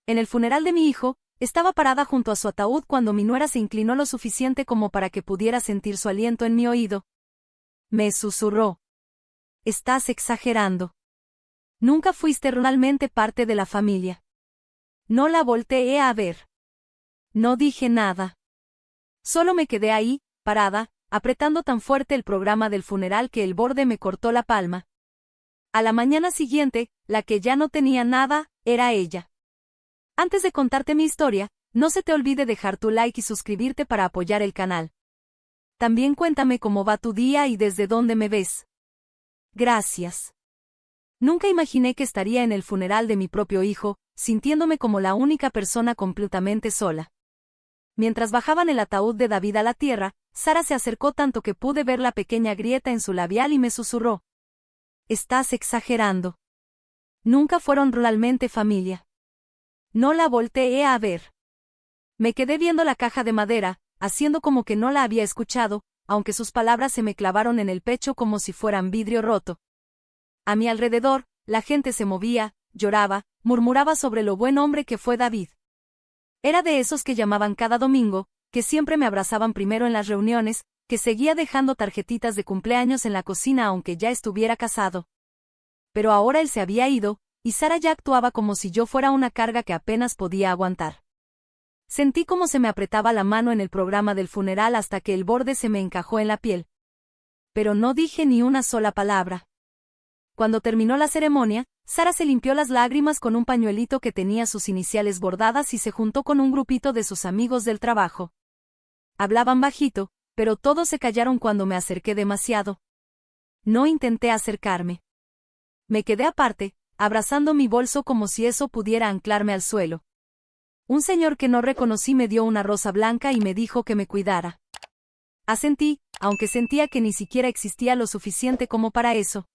En el funeral de mi hijo, estaba parada junto a su ataúd cuando mi nuera se inclinó lo suficiente como para que pudiera sentir su aliento en mi oído. Me susurró. Estás exagerando. Nunca fuiste realmente parte de la familia. No la volteé a ver. No dije nada. Solo me quedé ahí, parada, apretando tan fuerte el programa del funeral que el borde me cortó la palma. A la mañana siguiente, la que ya no tenía nada, era ella. Antes de contarte mi historia, no se te olvide dejar tu like y suscribirte para apoyar el canal. También cuéntame cómo va tu día y desde dónde me ves. Gracias. Nunca imaginé que estaría en el funeral de mi propio hijo, sintiéndome como la única persona completamente sola. Mientras bajaban el ataúd de David a la tierra, Sara se acercó tanto que pude ver la pequeña grieta en su labial y me susurró. Estás exagerando. Nunca fueron realmente familia. No la volteé a ver. Me quedé viendo la caja de madera, haciendo como que no la había escuchado, aunque sus palabras se me clavaron en el pecho como si fueran vidrio roto. A mi alrededor, la gente se movía, lloraba, murmuraba sobre lo buen hombre que fue David. Era de esos que llamaban cada domingo, que siempre me abrazaban primero en las reuniones, que seguía dejando tarjetitas de cumpleaños en la cocina aunque ya estuviera casado. Pero ahora él se había ido, y Sara ya actuaba como si yo fuera una carga que apenas podía aguantar. Sentí como se me apretaba la mano en el programa del funeral hasta que el borde se me encajó en la piel. Pero no dije ni una sola palabra. Cuando terminó la ceremonia, Sara se limpió las lágrimas con un pañuelito que tenía sus iniciales bordadas y se juntó con un grupito de sus amigos del trabajo. Hablaban bajito, pero todos se callaron cuando me acerqué demasiado. No intenté acercarme. Me quedé aparte, abrazando mi bolso como si eso pudiera anclarme al suelo. Un señor que no reconocí me dio una rosa blanca y me dijo que me cuidara. Asentí, aunque sentía que ni siquiera existía lo suficiente como para eso.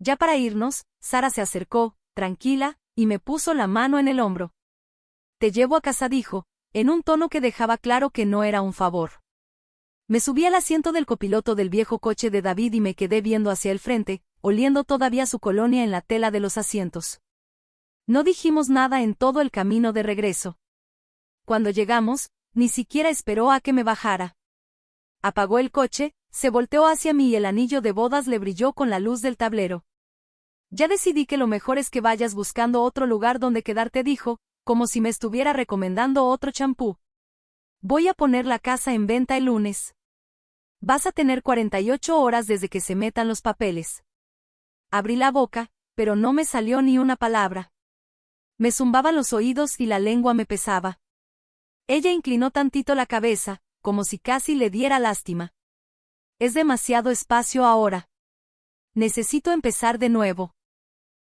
Ya para irnos, Sara se acercó, tranquila, y me puso la mano en el hombro. Te llevo a casa, dijo, en un tono que dejaba claro que no era un favor. Me subí al asiento del copiloto del viejo coche de David y me quedé viendo hacia el frente, oliendo todavía su colonia en la tela de los asientos. No dijimos nada en todo el camino de regreso. Cuando llegamos, ni siquiera esperó a que me bajara. Apagó el coche, se volteó hacia mí y el anillo de bodas le brilló con la luz del tablero. Ya decidí que lo mejor es que vayas buscando otro lugar donde quedarte, dijo, como si me estuviera recomendando otro champú. Voy a poner la casa en venta el lunes. Vas a tener 48 horas desde que se metan los papeles. Abrí la boca, pero no me salió ni una palabra. Me zumbaban los oídos y la lengua me pesaba. Ella inclinó tantito la cabeza, como si casi le diera lástima. Es demasiado espacio ahora. Necesito empezar de nuevo.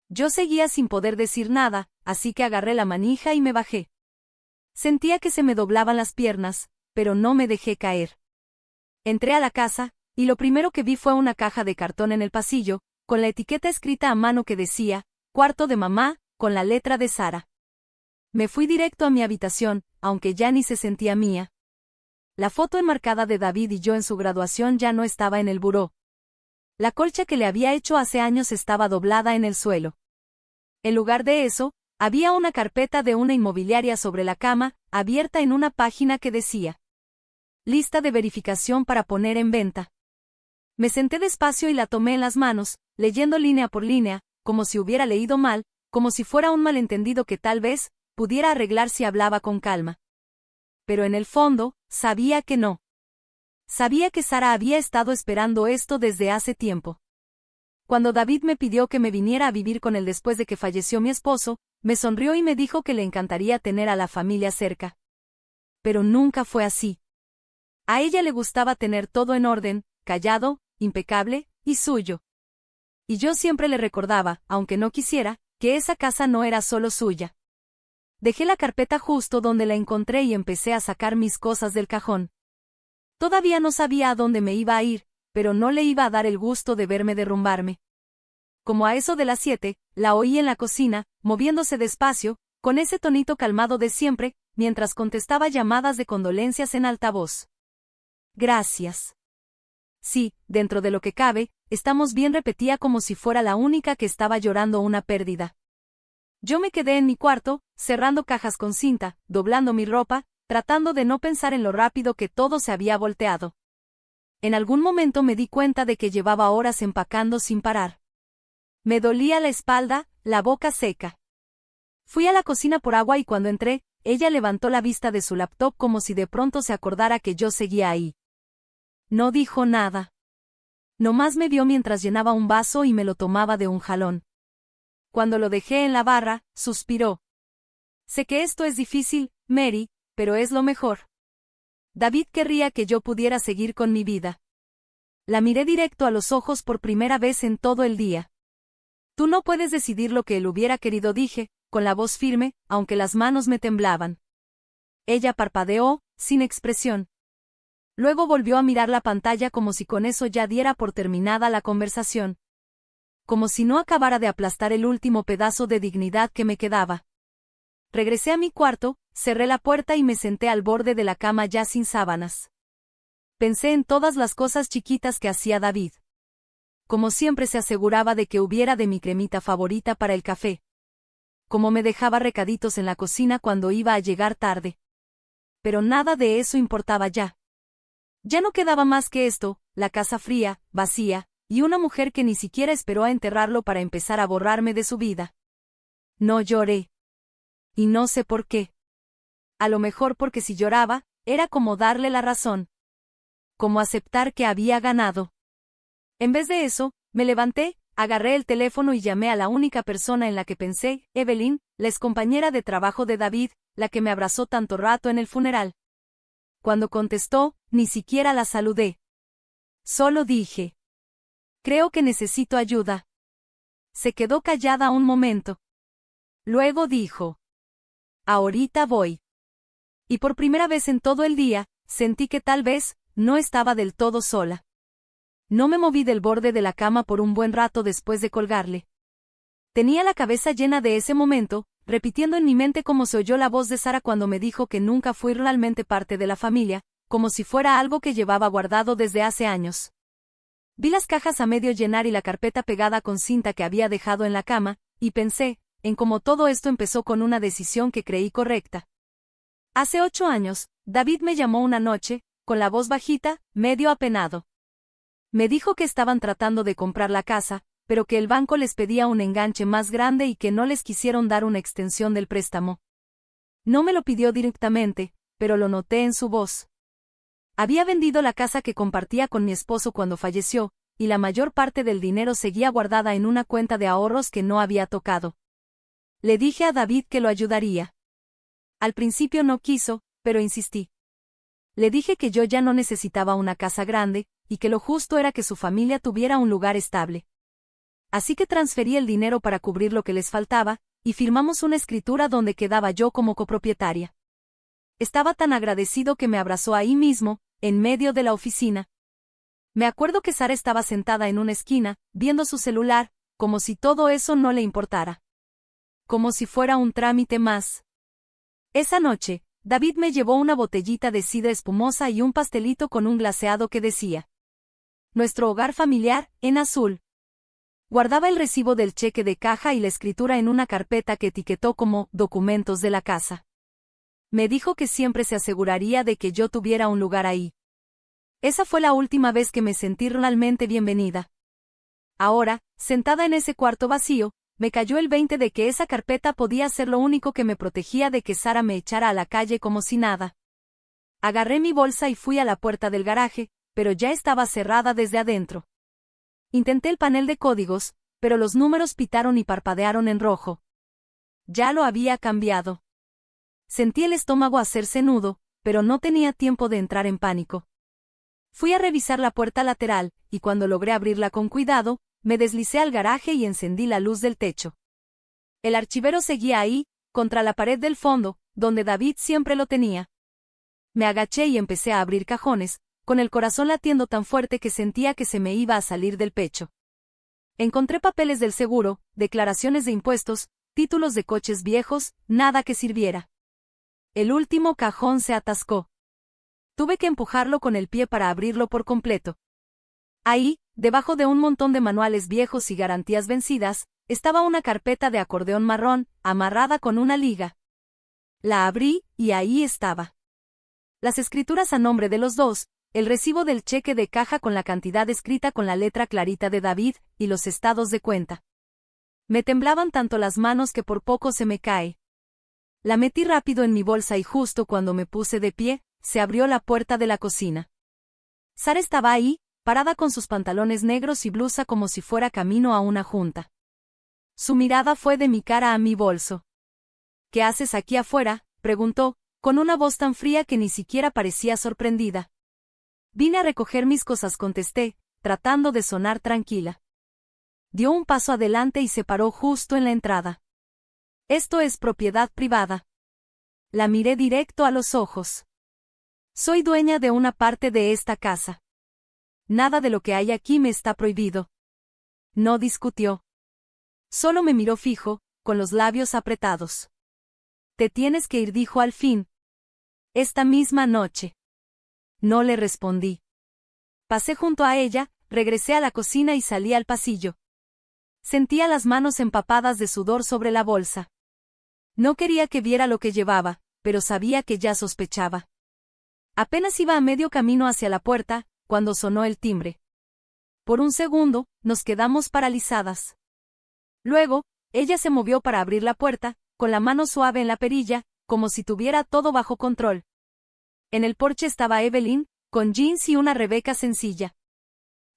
Yo seguía sin poder decir nada, así que agarré la manija y me bajé. Sentía que se me doblaban las piernas, pero no me dejé caer. Entré a la casa, y lo primero que vi fue una caja de cartón en el pasillo, con la etiqueta escrita a mano que decía, cuarto de mamá, con la letra de Sara. Me fui directo a mi habitación, aunque ya ni se sentía mía. La foto enmarcada de David y yo en su graduación ya no estaba en el buró. La colcha que le había hecho hace años estaba doblada en el suelo. En lugar de eso, había una carpeta de una inmobiliaria sobre la cama, abierta en una página que decía: lista de verificación para poner en venta. Me senté despacio y la tomé en las manos, leyendo línea por línea, como si hubiera leído mal, como si fuera un malentendido que tal vez pudiera arreglar si hablaba con calma. Pero en el fondo, sabía que no. Sabía que Sara había estado esperando esto desde hace tiempo. Cuando David me pidió que me viniera a vivir con él después de que falleció mi esposo, me sonrió y me dijo que le encantaría tener a la familia cerca. Pero nunca fue así. A ella le gustaba tener todo en orden, callado, impecable, y suyo. Y yo siempre le recordaba, aunque no quisiera, que esa casa no era solo suya. Dejé la carpeta justo donde la encontré y empecé a sacar mis cosas del cajón. Todavía no sabía a dónde me iba a ir, pero no le iba a dar el gusto de verme derrumbarme. Como a eso de las 7, la oí en la cocina, moviéndose despacio, con ese tonito calmado de siempre, mientras contestaba llamadas de condolencias en altavoz. Gracias. Sí, dentro de lo que cabe, estamos bien, repetía como si fuera la única que estaba llorando una pérdida. Yo me quedé en mi cuarto, cerrando cajas con cinta, doblando mi ropa, tratando de no pensar en lo rápido que todo se había volteado. En algún momento me di cuenta de que llevaba horas empacando sin parar. Me dolía la espalda, la boca seca. Fui a la cocina por agua y cuando entré, ella levantó la vista de su laptop como si de pronto se acordara que yo seguía ahí. No dijo nada. Nomás me vio mientras llenaba un vaso y me lo tomaba de un jalón. Cuando lo dejé en la barra, suspiró. Sé que esto es difícil, Mary, pero es lo mejor. David querría que yo pudiera seguir con mi vida. La miré directo a los ojos por primera vez en todo el día. Tú no puedes decidir lo que él hubiera querido, dije, con la voz firme, aunque las manos me temblaban. Ella parpadeó, sin expresión. Luego volvió a mirar la pantalla como si con eso ya diera por terminada la conversación. Como si no acabara de aplastar el último pedazo de dignidad que me quedaba. Regresé a mi cuarto, cerré la puerta y me senté al borde de la cama ya sin sábanas. Pensé en todas las cosas chiquitas que hacía David. Como siempre se aseguraba de que hubiera de mi cremita favorita para el café. Como me dejaba recaditos en la cocina cuando iba a llegar tarde. Pero nada de eso importaba ya. Ya no quedaba más que esto, la casa fría, vacía, y una mujer que ni siquiera esperó a enterrarlo para empezar a borrarme de su vida. No lloré. Y no sé por qué. A lo mejor porque si lloraba, era como darle la razón. Como aceptar que había ganado. En vez de eso, me levanté, agarré el teléfono y llamé a la única persona en la que pensé, Evelyn, la excompañera de trabajo de David, la que me abrazó tanto rato en el funeral. Cuando contestó, ni siquiera la saludé. Solo dije: creo que necesito ayuda. Se quedó callada un momento. Luego dijo: ahorita voy. Y por primera vez en todo el día, sentí que tal vez, no estaba del todo sola. No me moví del borde de la cama por un buen rato después de colgarle. Tenía la cabeza llena de ese momento, repitiendo en mi mente cómo se oyó la voz de Sara cuando me dijo que nunca fui realmente parte de la familia, como si fuera algo que llevaba guardado desde hace años. Vi las cajas a medio llenar y la carpeta pegada con cinta que había dejado en la cama, y pensé en cómo todo esto empezó con una decisión que creí correcta. Hace 8 años, David me llamó una noche, con la voz bajita, medio apenado. Me dijo que estaban tratando de comprar la casa, pero que el banco les pedía un enganche más grande y que no les quisieron dar una extensión del préstamo. No me lo pidió directamente, pero lo noté en su voz. Había vendido la casa que compartía con mi esposo cuando falleció, y la mayor parte del dinero seguía guardada en una cuenta de ahorros que no había tocado. Le dije a David que lo ayudaría. Al principio no quiso, pero insistí. Le dije que yo ya no necesitaba una casa grande, y que lo justo era que su familia tuviera un lugar estable. Así que transferí el dinero para cubrir lo que les faltaba, y firmamos una escritura donde quedaba yo como copropietaria. Estaba tan agradecido que me abrazó ahí mismo, en medio de la oficina. Me acuerdo que Sara estaba sentada en una esquina, viendo su celular, como si todo eso no le importara. Como si fuera un trámite más. Esa noche, David me llevó una botellita de sidra espumosa y un pastelito con un glaseado que decía: nuestro hogar familiar, en azul. Guardaba el recibo del cheque de caja y la escritura en una carpeta que etiquetó como documentos de la casa. Me dijo que siempre se aseguraría de que yo tuviera un lugar ahí. Esa fue la última vez que me sentí realmente bienvenida. Ahora, sentada en ese cuarto vacío, me cayó el 20 de que esa carpeta podía ser lo único que me protegía de que Sara me echara a la calle como si nada. Agarré mi bolsa y fui a la puerta del garaje, pero ya estaba cerrada desde adentro. Intenté el panel de códigos, pero los números pitaron y parpadearon en rojo. Ya lo había cambiado. Sentí el estómago hacerse nudo, pero no tenía tiempo de entrar en pánico. Fui a revisar la puerta lateral, y cuando logré abrirla con cuidado, me deslicé al garaje y encendí la luz del techo. El archivero seguía ahí, contra la pared del fondo, donde David siempre lo tenía. Me agaché y empecé a abrir cajones, con el corazón latiendo tan fuerte que sentía que se me iba a salir del pecho. Encontré papeles del seguro, declaraciones de impuestos, títulos de coches viejos, nada que sirviera. El último cajón se atascó. Tuve que empujarlo con el pie para abrirlo por completo. Ahí, debajo de un montón de manuales viejos y garantías vencidas, estaba una carpeta de acordeón marrón, amarrada con una liga. La abrí, y ahí estaba. Las escrituras a nombre de los dos, el recibo del cheque de caja con la cantidad escrita con la letra clarita de David, y los estados de cuenta. Me temblaban tanto las manos que por poco se me cae. La metí rápido en mi bolsa y justo cuando me puse de pie, se abrió la puerta de la cocina. Sara estaba ahí, parada con sus pantalones negros y blusa como si fuera camino a una junta. Su mirada fue de mi cara a mi bolso. ¿Qué haces aquí afuera?, preguntó, con una voz tan fría que ni siquiera parecía sorprendida. Vine a recoger mis cosas, contesté, tratando de sonar tranquila. Dio un paso adelante y se paró justo en la entrada. Esto es propiedad privada. La miré directo a los ojos. Soy dueña de una parte de esta casa. Nada de lo que hay aquí me está prohibido. No discutió. Solo me miró fijo, con los labios apretados. Te tienes que ir, dijo al fin. Esta misma noche. No le respondí. Pasé junto a ella, regresé a la cocina y salí al pasillo. Sentía las manos empapadas de sudor sobre la bolsa. No quería que viera lo que llevaba, pero sabía que ya sospechaba. Apenas iba a medio camino hacia la puerta, cuando sonó el timbre. Por un segundo, nos quedamos paralizadas. Luego, ella se movió para abrir la puerta, con la mano suave en la perilla, como si tuviera todo bajo control. En el porche estaba Evelyn, con jeans y una Rebeca sencilla.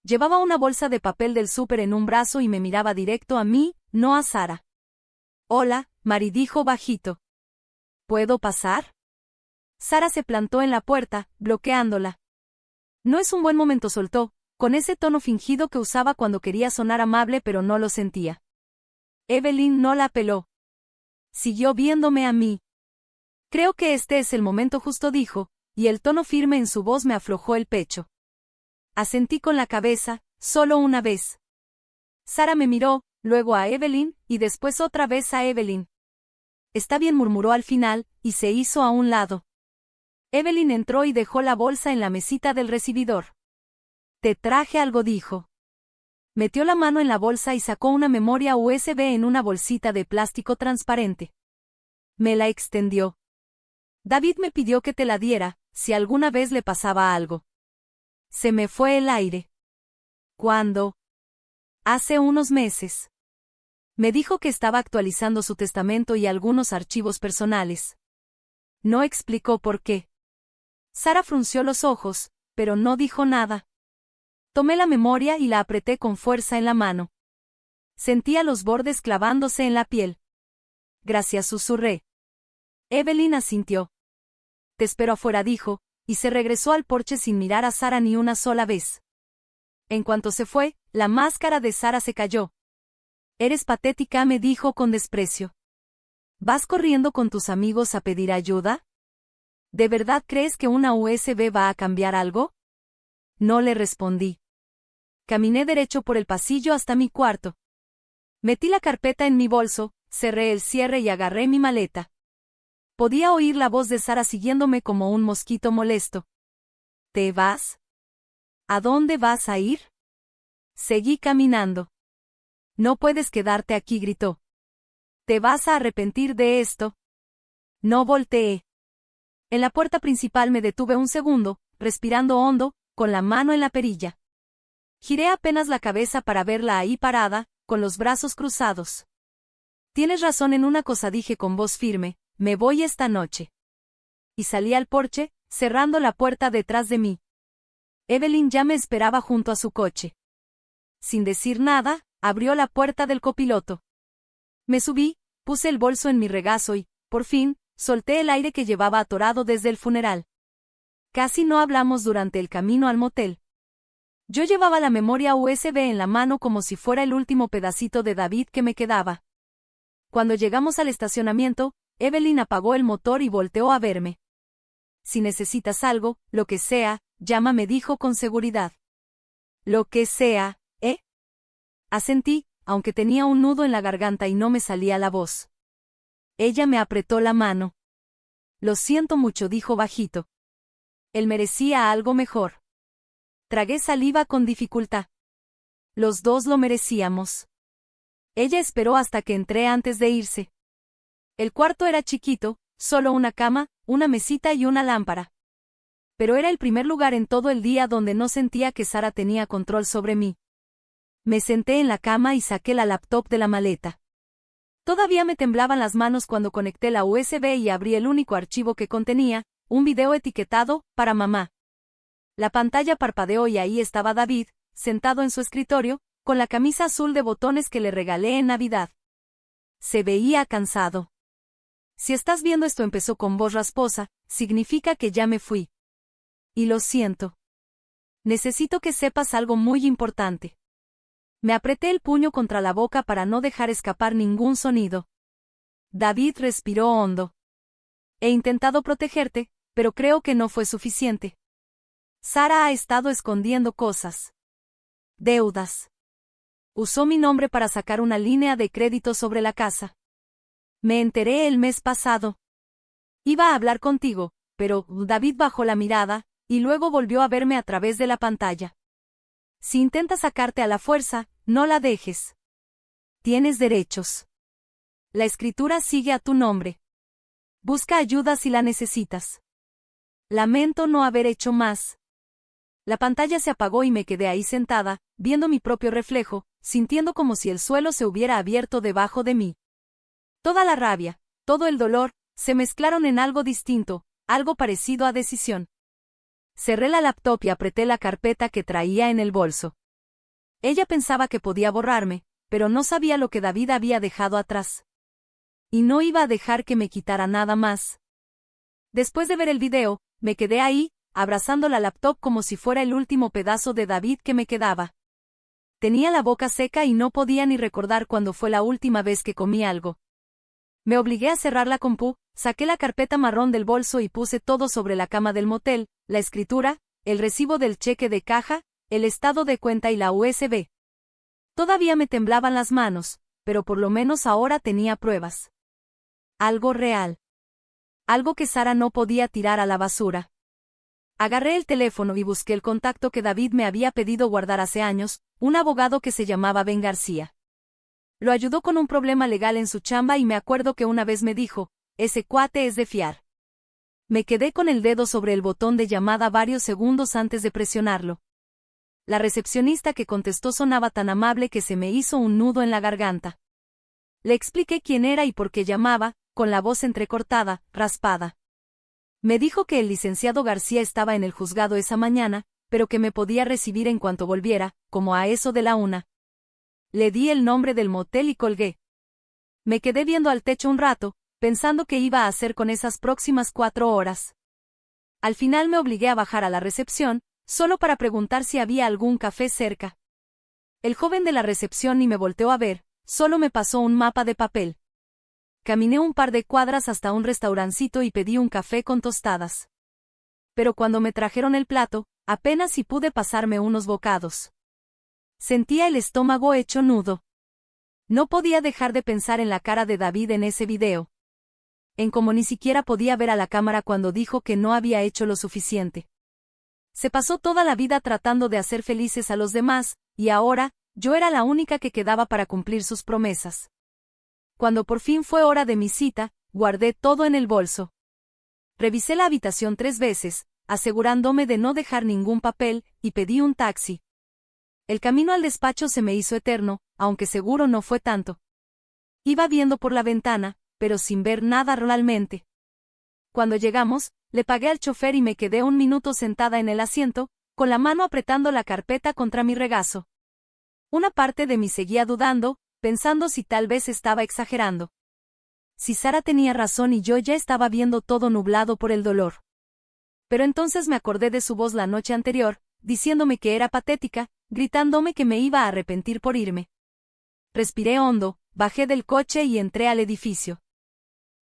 Llevaba una bolsa de papel del súper en un brazo y me miraba directo a mí, no a Sara. Hola, Mari, dijo bajito. ¿Puedo pasar? Sara se plantó en la puerta, bloqueándola. No es un buen momento, soltó, con ese tono fingido que usaba cuando quería sonar amable pero no lo sentía. Evelyn no la peló. Siguió viéndome a mí. Creo que este es el momento justo, dijo, y el tono firme en su voz me aflojó el pecho. Asentí con la cabeza, solo una vez. Sara me miró, luego a Evelyn, y después otra vez a Evelyn. Está bien, murmuró al final, y se hizo a un lado. Evelyn entró y dejó la bolsa en la mesita del recibidor. Te traje algo, dijo. Metió la mano en la bolsa y sacó una memoria USB en una bolsita de plástico transparente. Me la extendió. David me pidió que te la diera, si alguna vez le pasaba algo. Se me fue el aire. ¿Cuándo? Hace unos meses. Me dijo que estaba actualizando su testamento y algunos archivos personales. No explicó por qué. Sara frunció los ojos, pero no dijo nada. Tomé la memoria y la apreté con fuerza en la mano. Sentía los bordes clavándose en la piel. Gracias, susurré. Evelyn asintió. Te espero afuera, dijo, y se regresó al porche sin mirar a Sara ni una sola vez. En cuanto se fue, la máscara de Sara se cayó. Eres patética, me dijo con desprecio. ¿Vas corriendo con tus amigos a pedir ayuda? ¿De verdad crees que una USB va a cambiar algo? No le respondí. Caminé derecho por el pasillo hasta mi cuarto. Metí la carpeta en mi bolso, cerré el cierre y agarré mi maleta. Podía oír la voz de Sara siguiéndome como un mosquito molesto. ¿Te vas? ¿A dónde vas a ir? Seguí caminando. No puedes quedarte aquí, gritó. ¿Te vas a arrepentir de esto? No volteé. En la puerta principal me detuve un segundo, respirando hondo, con la mano en la perilla. Giré apenas la cabeza para verla ahí parada, con los brazos cruzados. Tienes razón en una cosa, dije con voz firme, me voy esta noche. Y salí al porche, cerrando la puerta detrás de mí. Evelyn ya me esperaba junto a su coche. Sin decir nada, abrió la puerta del copiloto. Me subí, puse el bolso en mi regazo y, por fin, solté el aire que llevaba atorado desde el funeral. Casi no hablamos durante el camino al motel. Yo llevaba la memoria USB en la mano como si fuera el último pedacito de David que me quedaba. Cuando llegamos al estacionamiento, Evelyn apagó el motor y volteó a verme. Si necesitas algo, lo que sea, llama, me dijo con seguridad. Lo que sea, ¿eh? Asentí, aunque tenía un nudo en la garganta y no me salía la voz. Ella me apretó la mano. Lo siento mucho, dijo bajito. Él merecía algo mejor. Tragué saliva con dificultad. Los dos lo merecíamos. Ella esperó hasta que entré antes de irse. El cuarto era chiquito, solo una cama, una mesita y una lámpara. Pero era el primer lugar en todo el día donde no sentía que Sara tenía control sobre mí. Me senté en la cama y saqué la laptop de la maleta. Todavía me temblaban las manos cuando conecté la USB y abrí el único archivo que contenía, un video etiquetado, para mamá. La pantalla parpadeó y ahí estaba David, sentado en su escritorio, con la camisa azul de botones que le regalé en Navidad. Se veía cansado. Si estás viendo esto, empezó con voz rasposa, significa que ya me fui. Y lo siento. Necesito que sepas algo muy importante. Me apreté el puño contra la boca para no dejar escapar ningún sonido. David respiró hondo. He intentado protegerte, pero creo que no fue suficiente. Sara ha estado escondiendo cosas. Deudas. Usó mi nombre para sacar una línea de crédito sobre la casa. Me enteré el mes pasado. Iba a hablar contigo, pero David bajó la mirada, y luego volvió a verme a través de la pantalla. Si intenta sacarte a la fuerza, no la dejes. Tienes derechos. La escritura sigue a tu nombre. Busca ayuda si la necesitas. Lamento no haber hecho más. La pantalla se apagó y me quedé ahí sentada, viendo mi propio reflejo, sintiendo como si el suelo se hubiera abierto debajo de mí. Toda la rabia, todo el dolor, se mezclaron en algo distinto, algo parecido a decisión. Cerré la laptop y apreté la carpeta que traía en el bolso. Ella pensaba que podía borrarme, pero no sabía lo que David había dejado atrás. Y no iba a dejar que me quitara nada más. Después de ver el video, me quedé ahí, abrazando la laptop como si fuera el último pedazo de David que me quedaba. Tenía la boca seca y no podía ni recordar cuándo fue la última vez que comí algo. Me obligué a cerrar la compu, saqué la carpeta marrón del bolso y puse todo sobre la cama del motel, la escritura, el recibo del cheque de caja, el estado de cuenta y la USB. Todavía me temblaban las manos, pero por lo menos ahora tenía pruebas. Algo real. Algo que Sara no podía tirar a la basura. Agarré el teléfono y busqué el contacto que David me había pedido guardar hace años, un abogado que se llamaba Ben García. Lo ayudó con un problema legal en su chamba y me acuerdo que una vez me dijo, ese cuate es de fiar. Me quedé con el dedo sobre el botón de llamada varios segundos antes de presionarlo. La recepcionista que contestó sonaba tan amable que se me hizo un nudo en la garganta. Le expliqué quién era y por qué llamaba, con la voz entrecortada, raspada. Me dijo que el licenciado García estaba en el juzgado esa mañana, pero que me podía recibir en cuanto volviera, como a eso de la 1. Le di el nombre del motel y colgué. Me quedé viendo al techo un rato, pensando qué iba a hacer con esas próximas 4 horas. Al final me obligué a bajar a la recepción, solo para preguntar si había algún café cerca. El joven de la recepción ni me volteó a ver, solo me pasó un mapa de papel. Caminé un par de cuadras hasta un restaurancito y pedí un café con tostadas. Pero cuando me trajeron el plato, apenas si pude pasarme unos bocados. Sentía el estómago hecho nudo. No podía dejar de pensar en la cara de David en ese video. En cómo ni siquiera podía ver a la cámara cuando dijo que no había hecho lo suficiente. Se pasó toda la vida tratando de hacer felices a los demás, y ahora, yo era la única que quedaba para cumplir sus promesas. Cuando por fin fue hora de mi cita, guardé todo en el bolso. Revisé la habitación 3 veces, asegurándome de no dejar ningún papel, y pedí un taxi. El camino al despacho se me hizo eterno, aunque seguro no fue tanto. Iba viendo por la ventana, pero sin ver nada realmente. Cuando llegamos, le pagué al chofer y me quedé un minuto sentada en el asiento, con la mano apretando la carpeta contra mi regazo. Una parte de mí seguía dudando, pensando si tal vez estaba exagerando. Si Sara tenía razón y yo ya estaba viendo todo nublado por el dolor. Pero entonces me acordé de su voz la noche anterior, diciéndome que era patética, gritándome que me iba a arrepentir por irme. Respiré hondo, bajé del coche y entré al edificio.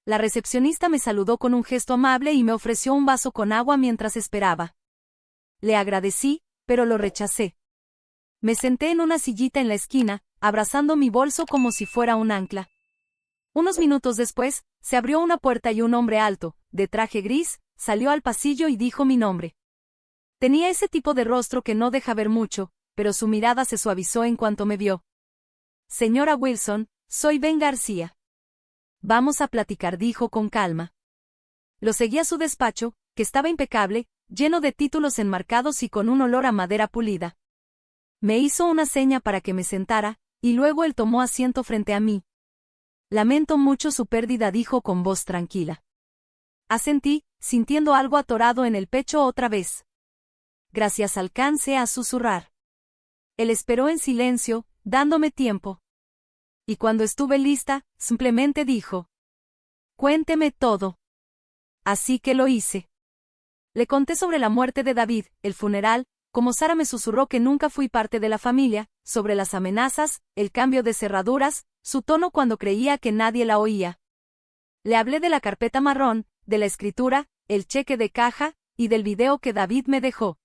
La recepcionista me saludó con un gesto amable y me ofreció un vaso con agua mientras esperaba. Le agradecí, pero lo rechacé. Me senté en una sillita en la esquina, abrazando mi bolso como si fuera un ancla. Unos minutos después, se abrió una puerta y un hombre alto, de traje gris, salió al pasillo y dijo mi nombre. Tenía ese tipo de rostro que no deja ver mucho, pero su mirada se suavizó en cuanto me vio. Señora Wilson, soy Ben García. Vamos a platicar, dijo con calma. Lo seguí a su despacho, que estaba impecable, lleno de títulos enmarcados y con un olor a madera pulida. Me hizo una seña para que me sentara, y luego él tomó asiento frente a mí. Lamento mucho su pérdida, dijo con voz tranquila. Asentí, sintiendo algo atorado en el pecho otra vez. Gracias, alcancé a susurrar. Él esperó en silencio, dándome tiempo. Y cuando estuve lista, simplemente dijo: Cuénteme todo. Así que lo hice. Le conté sobre la muerte de David, el funeral, como Sara me susurró que nunca fui parte de la familia, sobre las amenazas, el cambio de cerraduras, su tono cuando creía que nadie la oía. Le hablé de la carpeta marrón, de la escritura, el cheque de caja, y del video que David me dejó.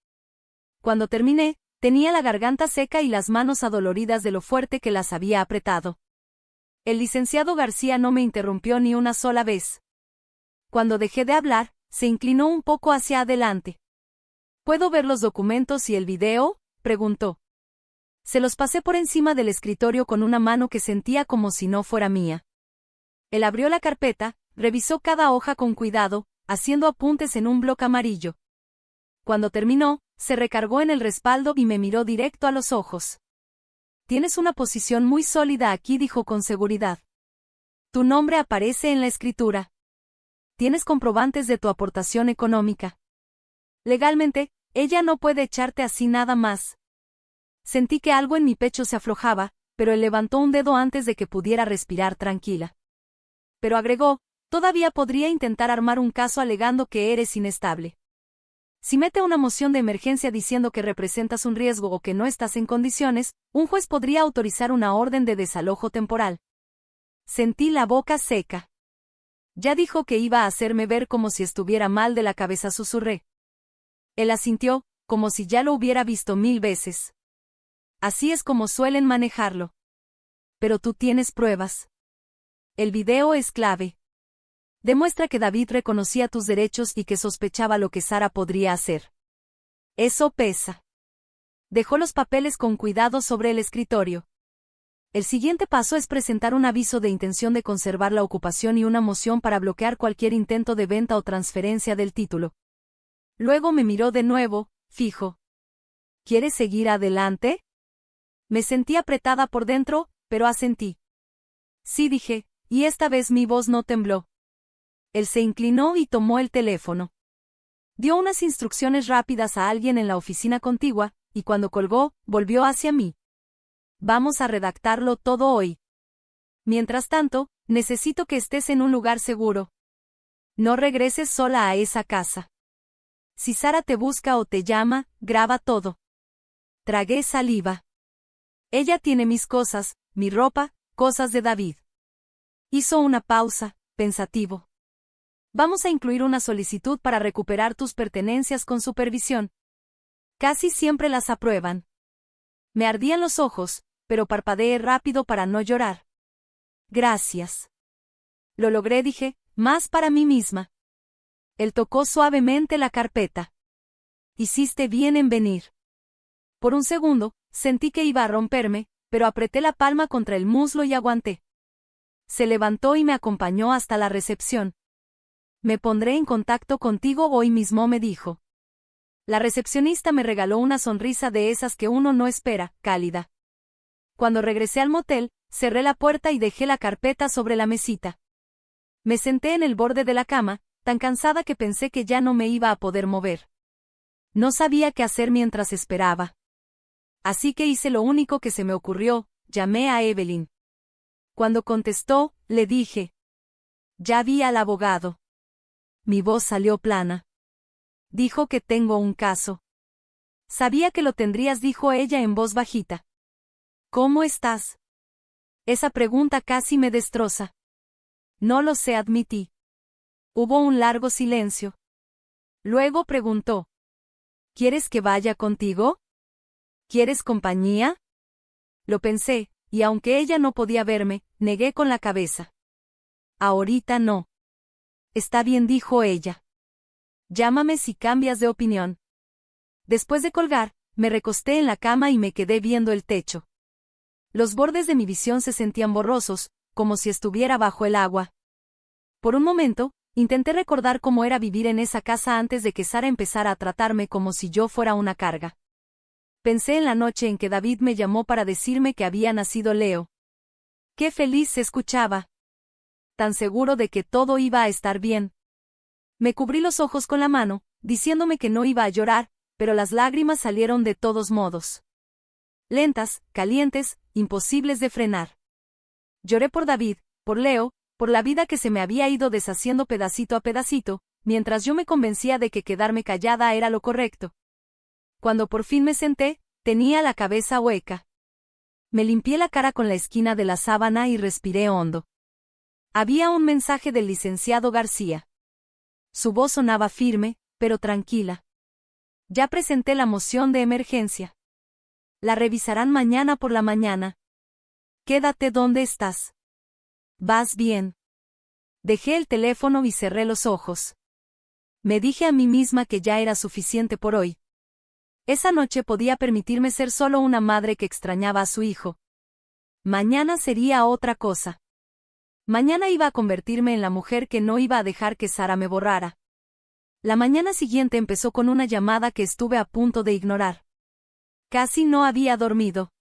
Cuando terminé, tenía la garganta seca y las manos adoloridas de lo fuerte que las había apretado. El licenciado García no me interrumpió ni una sola vez. Cuando dejé de hablar, se inclinó un poco hacia adelante. ¿Puedo ver los documentos y el video?, preguntó. Se los pasé por encima del escritorio con una mano que sentía como si no fuera mía. Él abrió la carpeta, revisó cada hoja con cuidado, haciendo apuntes en un bloc amarillo. Cuando terminó, se recargó en el respaldo y me miró directo a los ojos. Tienes una posición muy sólida aquí, dijo con seguridad. Tu nombre aparece en la escritura. Tienes comprobantes de tu aportación económica. Legalmente, ella no puede echarte así nada más. Sentí que algo en mi pecho se aflojaba, pero él levantó un dedo antes de que pudiera respirar tranquila. Pero agregó: todavía podría intentar armar un caso alegando que eres inestable. Si mete una moción de emergencia diciendo que representas un riesgo o que no estás en condiciones, un juez podría autorizar una orden de desalojo temporal. Sentí la boca seca. Ya dijo que iba a hacerme ver como si estuviera mal de la cabeza, susurré. Él asintió, como si ya lo hubiera visto 1000 veces. Así es como suelen manejarlo. Pero tú tienes pruebas. El video es clave. Demuestra que David reconocía tus derechos y que sospechaba lo que Sara podría hacer. Eso pesa. Dejó los papeles con cuidado sobre el escritorio. El siguiente paso es presentar un aviso de intención de conservar la ocupación y una moción para bloquear cualquier intento de venta o transferencia del título. Luego me miró de nuevo, fijo. ¿Quieres seguir adelante? Me sentí apretada por dentro, pero asentí. Sí, dije, y esta vez mi voz no tembló. Él se inclinó y tomó el teléfono. Dio unas instrucciones rápidas a alguien en la oficina contigua, y cuando colgó, volvió hacia mí. Vamos a redactarlo todo hoy. Mientras tanto, necesito que estés en un lugar seguro. No regreses sola a esa casa. Si Sara te busca o te llama, graba todo. Tragué saliva. Ella tiene mis cosas, mi ropa, cosas de David. Hizo una pausa, pensativo. Vamos a incluir una solicitud para recuperar tus pertenencias con supervisión. Casi siempre las aprueban. Me ardían los ojos, pero parpadeé rápido para no llorar. Gracias. Lo logré, dije, más para mí misma. Él tocó suavemente la carpeta. Hiciste bien en venir. Por un segundo, sentí que iba a romperme, pero apreté la palma contra el muslo y aguanté. Se levantó y me acompañó hasta la recepción. Me pondré en contacto contigo hoy mismo, me dijo. La recepcionista me regaló una sonrisa de esas que uno no espera, cálida. Cuando regresé al motel, cerré la puerta y dejé la carpeta sobre la mesita. Me senté en el borde de la cama, tan cansada que pensé que ya no me iba a poder mover. No sabía qué hacer mientras esperaba. Así que hice lo único que se me ocurrió, llamé a Evelyn. Cuando contestó, le dije: ya vi al abogado. Mi voz salió plana. Dijo que tengo un caso. Sabía que lo tendrías, dijo ella en voz bajita. ¿Cómo estás? Esa pregunta casi me destroza. No lo sé, admití. Hubo un largo silencio. Luego preguntó: ¿quieres que vaya contigo? ¿Quieres compañía? Lo pensé, y aunque ella no podía verme, negué con la cabeza. Ahorita no. Está bien, dijo ella. Llámame si cambias de opinión. Después de colgar, me recosté en la cama y me quedé viendo el techo. Los bordes de mi visión se sentían borrosos, como si estuviera bajo el agua. Por un momento, intenté recordar cómo era vivir en esa casa antes de que Sara empezara a tratarme como si yo fuera una carga. Pensé en la noche en que David me llamó para decirme que había nacido Leo. Qué feliz se escuchaba. Tan seguro de que todo iba a estar bien. Me cubrí los ojos con la mano, diciéndome que no iba a llorar, pero las lágrimas salieron de todos modos. Lentas, calientes, imposibles de frenar. Lloré por David, por Leo, por la vida que se me había ido deshaciendo pedacito a pedacito, mientras yo me convencía de que quedarme callada era lo correcto. Cuando por fin me senté, tenía la cabeza hueca. Me limpié la cara con la esquina de la sábana y respiré hondo. Había un mensaje del licenciado García. Su voz sonaba firme, pero tranquila. Ya presenté la moción de emergencia. La revisarán mañana por la mañana. Quédate donde estás. Vas bien. Dejé el teléfono y cerré los ojos. Me dije a mí misma que ya era suficiente por hoy. Esa noche podía permitirme ser solo una madre que extrañaba a su hijo. Mañana sería otra cosa. Mañana iba a convertirme en la mujer que no iba a dejar que Sara me borrara. La mañana siguiente empezó con una llamada que estuve a punto de ignorar. Casi no había dormido.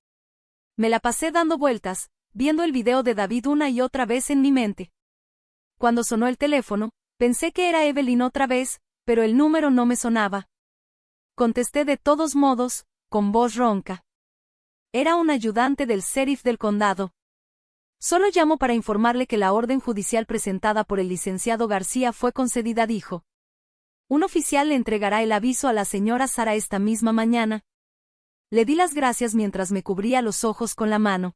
Me la pasé dando vueltas, viendo el video de David una y otra vez en mi mente. Cuando sonó el teléfono, pensé que era Evelyn otra vez, pero el número no me sonaba. Contesté de todos modos, con voz ronca. Era un ayudante del sheriff del condado. Solo llamo para informarle que la orden judicial presentada por el licenciado García fue concedida, dijo. Un oficial le entregará el aviso a la señora Sara esta misma mañana. Le di las gracias mientras me cubría los ojos con la mano.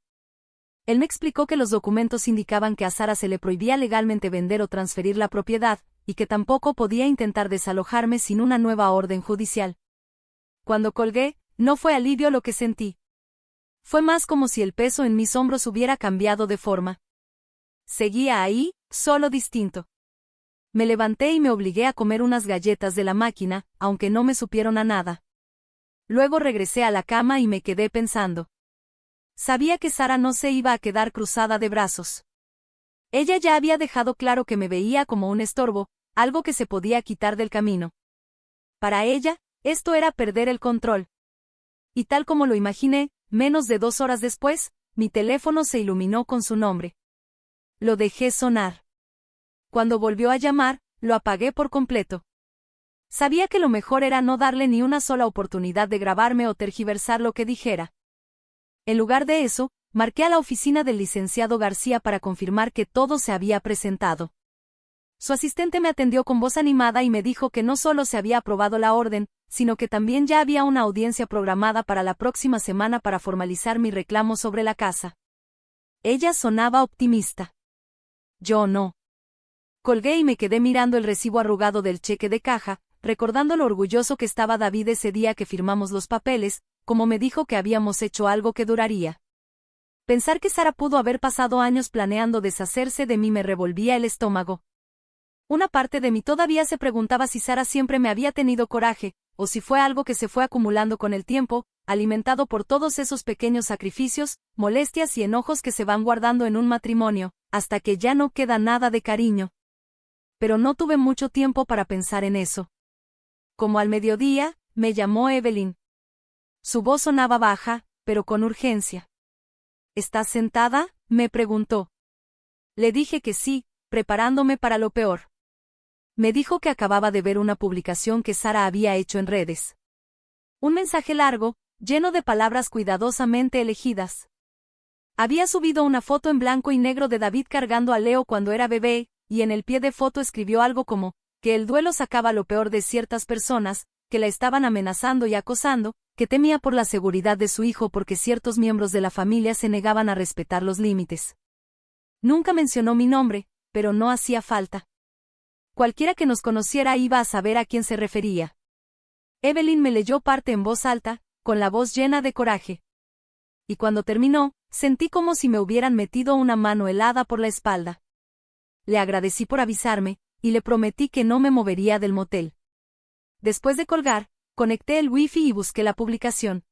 Él me explicó que los documentos indicaban que a Sara se le prohibía legalmente vender o transferir la propiedad, y que tampoco podía intentar desalojarme sin una nueva orden judicial. Cuando colgué, no fue alivio lo que sentí. Fue más como si el peso en mis hombros hubiera cambiado de forma. Seguía ahí, solo distinto. Me levanté y me obligué a comer unas galletas de la máquina, aunque no me supieron a nada. Luego regresé a la cama y me quedé pensando. Sabía que Sara no se iba a quedar cruzada de brazos. Ella ya había dejado claro que me veía como un estorbo, algo que se podía quitar del camino. Para ella, esto era perder el control. Y tal como lo imaginé, menos de 2 horas después, mi teléfono se iluminó con su nombre. Lo dejé sonar. Cuando volvió a llamar, lo apagué por completo. Sabía que lo mejor era no darle ni una sola oportunidad de grabarme o tergiversar lo que dijera. En lugar de eso, marqué a la oficina del licenciado García para confirmar que todo se había presentado. Su asistente me atendió con voz animada y me dijo que no solo se había aprobado la orden, sino que también ya había una audiencia programada para la próxima semana para formalizar mi reclamo sobre la casa. Ella sonaba optimista. Yo no. Colgué y me quedé mirando el recibo arrugado del cheque de caja, recordando lo orgulloso que estaba David ese día que firmamos los papeles, como me dijo que habíamos hecho algo que duraría. Pensar que Sara pudo haber pasado años planeando deshacerse de mí me revolvía el estómago. Una parte de mí todavía se preguntaba si Sara siempre me había tenido coraje, o si fue algo que se fue acumulando con el tiempo, alimentado por todos esos pequeños sacrificios, molestias y enojos que se van guardando en un matrimonio, hasta que ya no queda nada de cariño. Pero no tuve mucho tiempo para pensar en eso. Como al mediodía, me llamó Evelyn. Su voz sonaba baja, pero con urgencia. ¿Estás sentada?, me preguntó. Le dije que sí, preparándome para lo peor. Me dijo que acababa de ver una publicación que Sara había hecho en redes. Un mensaje largo, lleno de palabras cuidadosamente elegidas. Había subido una foto en blanco y negro de David cargando a Leo cuando era bebé, y en el pie de foto escribió algo como, que el duelo sacaba lo peor de ciertas personas, que la estaban amenazando y acosando, que temía por la seguridad de su hijo porque ciertos miembros de la familia se negaban a respetar los límites. Nunca mencionó mi nombre, pero no hacía falta. Cualquiera que nos conociera iba a saber a quién se refería. Evelyn me leyó parte en voz alta, con la voz llena de coraje. Y cuando terminó, sentí como si me hubieran metido una mano helada por la espalda. Le agradecí por avisarme, y le prometí que no me movería del motel. Después de colgar, conecté el wifi y busqué la publicación.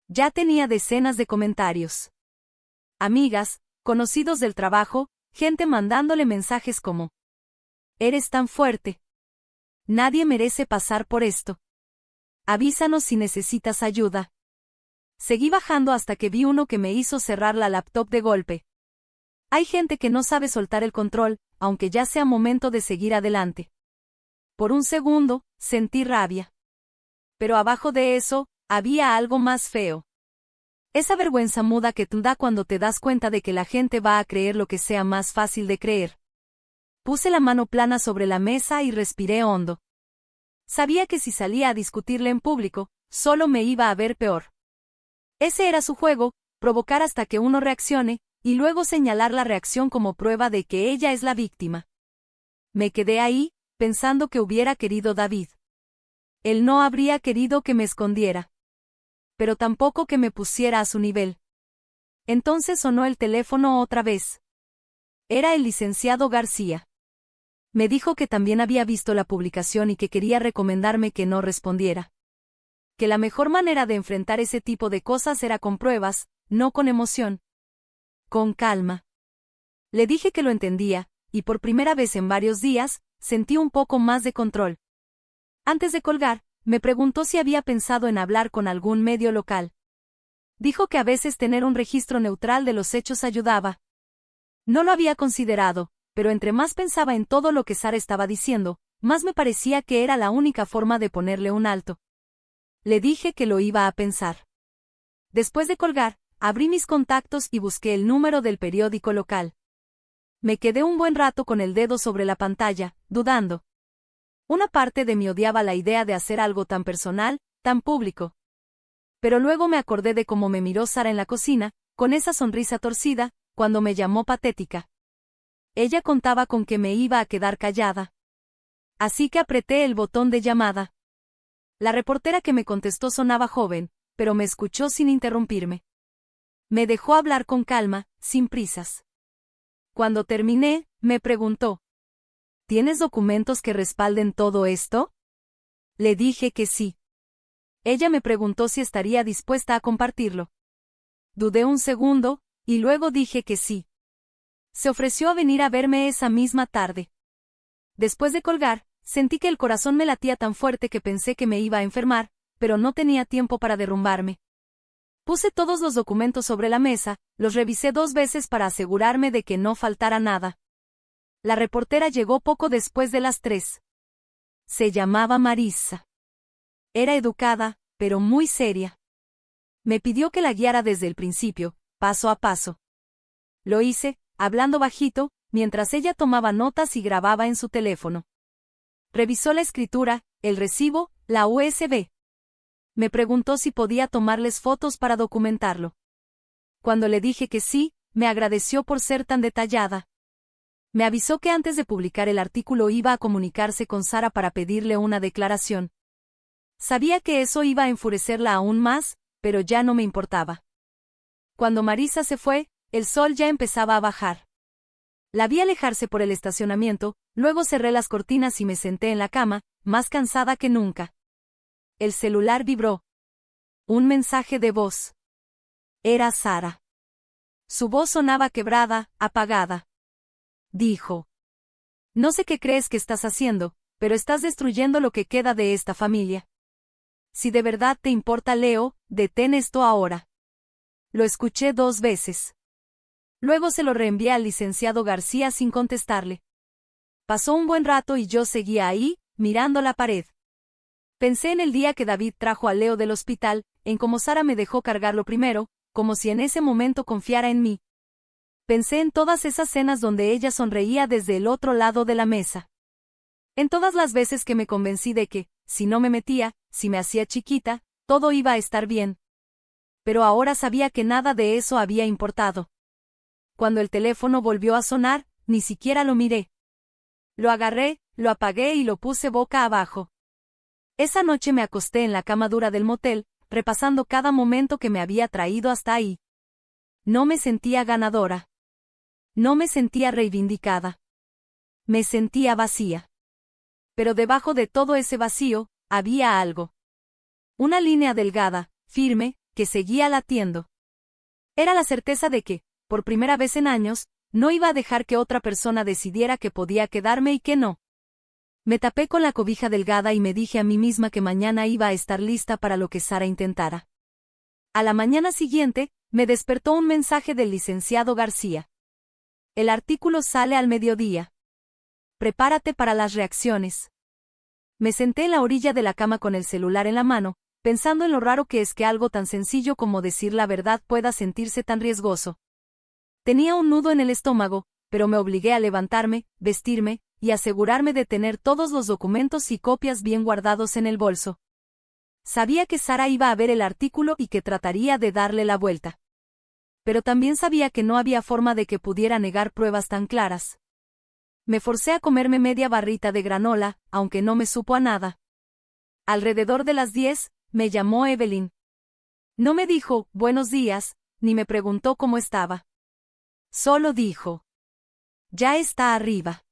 Ya tenía decenas de comentarios. amigas, conocidos del trabajo, gente mandándole mensajes como: «Eres tan fuerte. Nadie merece pasar por esto. Avísanos si necesitas ayuda». Seguí bajando hasta que vi uno que me hizo cerrar la laptop de golpe. Hay gente que no sabe soltar el control, aunque ya sea momento de seguir adelante. Por un segundo, sentí rabia. Pero abajo de eso, había algo más feo. Esa vergüenza muda que te da cuando te das cuenta de que la gente va a creer lo que sea más fácil de creer. Puse la mano plana sobre la mesa y respiré hondo. Sabía que si salía a discutirle en público, solo me iba a ver peor. Ese era su juego, provocar hasta que uno reaccione, y luego señalar la reacción como prueba de que ella es la víctima. Me quedé ahí, pensando que hubiera querido David. Él no habría querido que me escondiera. Pero tampoco que me pusiera a su nivel. Entonces sonó el teléfono otra vez. Era el licenciado García. Me dijo que también había visto la publicación y que quería recomendarme que no respondiera. Que la mejor manera de enfrentar ese tipo de cosas era con pruebas, no con emoción. Con calma. Le dije que lo entendía, y por primera vez en varios días, sentí un poco más de control. Antes de colgar, me preguntó si había pensado en hablar con algún medio local. Dijo que a veces tener un registro neutral de los hechos ayudaba. No lo había considerado, pero entre más pensaba en todo lo que Sara estaba diciendo, más me parecía que era la única forma de ponerle un alto. Le dije que lo iba a pensar. Después de colgar, abrí mis contactos y busqué el número del periódico local. Me quedé un buen rato con el dedo sobre la pantalla, dudando. Una parte de mí odiaba la idea de hacer algo tan personal, tan público. Pero luego me acordé de cómo me miró Sara en la cocina, con esa sonrisa torcida, cuando me llamó patética. Ella contaba con que me iba a quedar callada. Así que apreté el botón de llamada. La reportera que me contestó sonaba joven, pero me escuchó sin interrumpirme. Me dejó hablar con calma, sin prisas. Cuando terminé, me preguntó: ¿tienes documentos que respalden todo esto? Le dije que sí. Ella me preguntó si estaría dispuesta a compartirlo. Dudé un segundo, y luego dije que sí. Se ofreció a venir a verme esa misma tarde. Después de colgar, sentí que el corazón me latía tan fuerte que pensé que me iba a enfermar, pero no tenía tiempo para derrumbarme. Puse todos los documentos sobre la mesa, los revisé 2 veces para asegurarme de que no faltara nada. La reportera llegó poco después de las 3. Se llamaba Marisa. Era educada, pero muy seria. Me pidió que la guiara desde el principio, paso a paso. Lo hice, hablando bajito, mientras ella tomaba notas y grababa en su teléfono. Revisó la escritura, el recibo, la USB. Me preguntó si podía tomarles fotos para documentarlo. Cuando le dije que sí, me agradeció por ser tan detallada. Me avisó que antes de publicar el artículo iba a comunicarse con Sara para pedirle una declaración. Sabía que eso iba a enfurecerla aún más, pero ya no me importaba. Cuando Marisa se fue, el sol ya empezaba a bajar. La vi alejarse por el estacionamiento, luego cerré las cortinas y me senté en la cama, más cansada que nunca. El celular vibró. Un mensaje de voz. Era Sara. Su voz sonaba quebrada, apagada. Dijo: no sé qué crees que estás haciendo, pero estás destruyendo lo que queda de esta familia. Si de verdad te importa Leo, detén esto ahora. Lo escuché 2 veces. Luego se lo reenvié al licenciado García sin contestarle. Pasó un buen rato y yo seguía ahí, mirando la pared. Pensé en el día que David trajo a Leo del hospital, en cómo Sara me dejó cargarlo primero, como si en ese momento confiara en mí. Pensé en todas esas cenas donde ella sonreía desde el otro lado de la mesa. En todas las veces que me convencí de que, si no me metía, si me hacía chiquita, todo iba a estar bien. Pero ahora sabía que nada de eso había importado. Cuando el teléfono volvió a sonar, ni siquiera lo miré. Lo agarré, lo apagué y lo puse boca abajo. Esa noche me acosté en la cama dura del motel, repasando cada momento que me había traído hasta ahí. No me sentía ganadora. No me sentía reivindicada. Me sentía vacía. Pero debajo de todo ese vacío, había algo. Una línea delgada, firme, que seguía latiendo. Era la certeza de que, por primera vez en años, no iba a dejar que otra persona decidiera que podía quedarme y que no. Me tapé con la cobija delgada y me dije a mí misma que mañana iba a estar lista para lo que Sara intentara. A la mañana siguiente, me despertó un mensaje del licenciado García. El artículo sale al mediodía. Prepárate para las reacciones. Me senté en la orilla de la cama con el celular en la mano, pensando en lo raro que es que algo tan sencillo como decir la verdad pueda sentirse tan riesgoso. Tenía un nudo en el estómago, pero me obligué a levantarme, vestirme, y asegurarme de tener todos los documentos y copias bien guardados en el bolso. Sabía que Sara iba a ver el artículo y que trataría de darle la vuelta. Pero también sabía que no había forma de que pudiera negar pruebas tan claras. Me forcé a comerme media barrita de granola, aunque no me supo a nada. Alrededor de las 10, me llamó Evelyn. No me dijo, buenos días, ni me preguntó cómo estaba. Solo dijo, ya está arriba.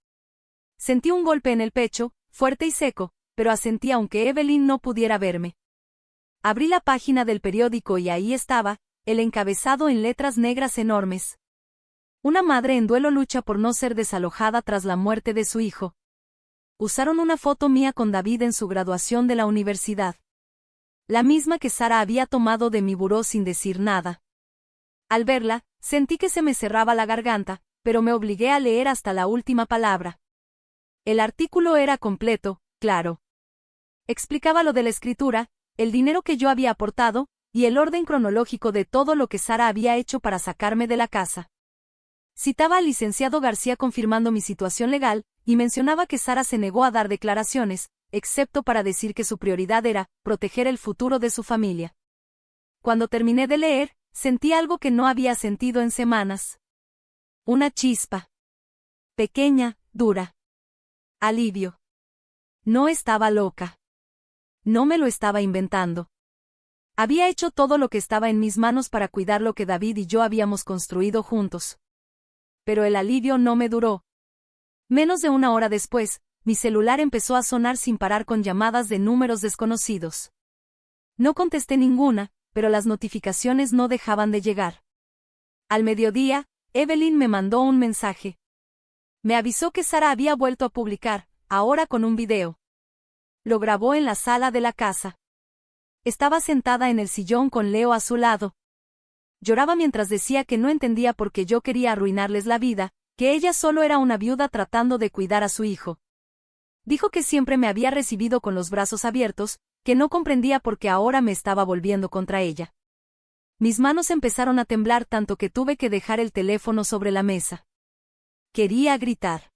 Sentí un golpe en el pecho, fuerte y seco, pero asentí aunque Evelyn no pudiera verme. Abrí la página del periódico y ahí estaba, el encabezado en letras negras enormes. Una madre en duelo lucha por no ser desalojada tras la muerte de su hijo. Usaron una foto mía con David en su graduación de la universidad. La misma que Sara había tomado de mi buró sin decir nada. Al verla, sentí que se me cerraba la garganta, pero me obligué a leer hasta la última palabra. El artículo era completo, claro. Explicaba lo de la escritura, el dinero que yo había aportado, y el orden cronológico de todo lo que Sara había hecho para sacarme de la casa. Citaba al licenciado García confirmando mi situación legal, y mencionaba que Sara se negó a dar declaraciones, excepto para decir que su prioridad era proteger el futuro de su familia. Cuando terminé de leer, sentí algo que no había sentido en semanas. Una chispa. Pequeña, dura. Alivio. No estaba loca. No me lo estaba inventando. Había hecho todo lo que estaba en mis manos para cuidar lo que David y yo habíamos construido juntos. Pero el alivio no me duró. Menos de una hora después, mi celular empezó a sonar sin parar con llamadas de números desconocidos. No contesté ninguna, pero las notificaciones no dejaban de llegar. Al mediodía, Evelyn me mandó un mensaje. Me avisó que Sara había vuelto a publicar, ahora con un video. Lo grabó en la sala de la casa. Estaba sentada en el sillón con Leo a su lado. Lloraba mientras decía que no entendía por qué yo quería arruinarles la vida, que ella solo era una viuda tratando de cuidar a su hijo. Dijo que siempre me había recibido con los brazos abiertos, que no comprendía por qué ahora me estaba volviendo contra ella. Mis manos empezaron a temblar tanto que tuve que dejar el teléfono sobre la mesa. Quería gritar.